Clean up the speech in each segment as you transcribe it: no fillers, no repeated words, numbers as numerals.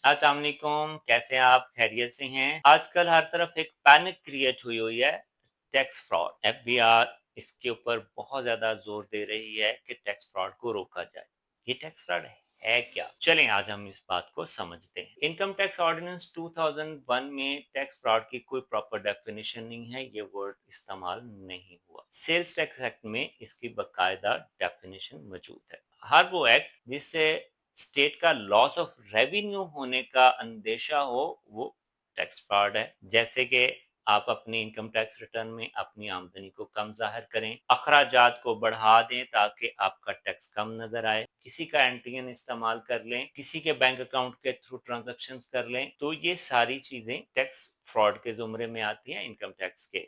السلام علیکم، کیسے ہیں آپ؟ خیریت سے ہیں؟ آج کل ہر طرف ایک پینک کریٹ ہوئی ہے tax fraud. F B R اس کے اوپر بہت زیادہ زور دے رہی ہے کہ ٹیکس فراڈ کو روکا جائے۔ یہ ٹیکس فراڈ ہے کیا؟ چلیں آج ہم اس بات کو سمجھتے ہیں۔ انکم ٹیکس آرڈیننس 2001 میں ٹیکس فراڈ کی کوئی پراپر ڈیفینیشن نہیں ہے، یہ ورڈ استعمال نہیں ہوا۔ سیلز ٹیکس ایکٹ میں اس کی باقاعدہ ڈیفینیشن موجود ہے۔ ہر وہ ایکٹ جس سے اسٹیٹ کا لاس آف ریونیو ہونے کا اندیشہ ہو وہ ٹیکس فراڈ ہے، جیسے کہ آپ اپنی انکم ٹیکس ریٹرن میں اپنی آمدنی کو کم ظاہر کریں، اخراجات کو بڑھا دیں تاکہ آپ کا ٹیکس کم نظر آئے، کسی کا اینٹین استعمال کر لیں، کسی کے بینک اکاؤنٹ کے تھرو ٹرانزیکشنز کر لیں، تو یہ ساری چیزیں ٹیکس فراڈ کے زمرے میں آتی ہیں انکم ٹیکس کے۔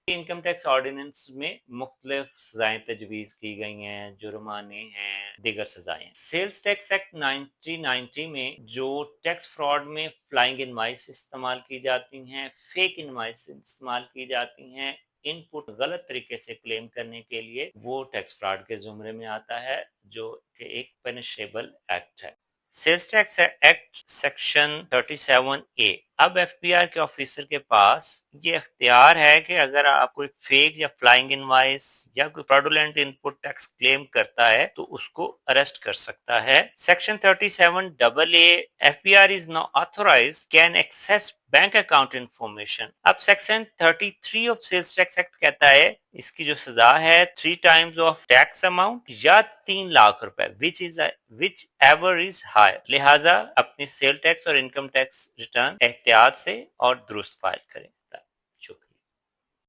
انکم ٹیکس آرڈیننس میں مختلف سزائیں تجویز کی گئی ہیں، جرمانے ہیں، دیگر سزائیں ہیں۔ سیلز ٹیکس ایکٹ 1990 میں جو ٹیکس فراڈ میں فلائنگ انوائس استعمال کی جاتی ہیں، فیک انوائس استعمال کی جاتی ہیں، ان پٹ غلط طریقے سے کلیم کرنے کے لیے، وہ ٹیکس فراڈ کے زمرے میں آتا ہے، جو کہ ایک پنشیبل ایکٹ ہے۔ Sales tax act section 37A۔ اب ایف بی آر کے آفیسر کے پاس یہ اختیار ہے کہ اگر آپ کوئی فیک یا فلائنگ انوائس یا کوئی فراڈولنٹ ان پٹ ٹیکس کلیم کرتا ہے تو اس کو اریسٹ کر سکتا ہے۔ Section 37AA، F B R is now authorize can access bank account information. اب section 33 of sales tax act کہتا ہے اس کی جو سزا ہے 3 times آف ٹیکس اماؤنٹ یا 3 لاکھ روپے which ever is higher۔ لہٰذا اپنی سیل ٹیکس اور انکم ٹیکس ریٹرن احتیاط سے اور درست فائل کریں۔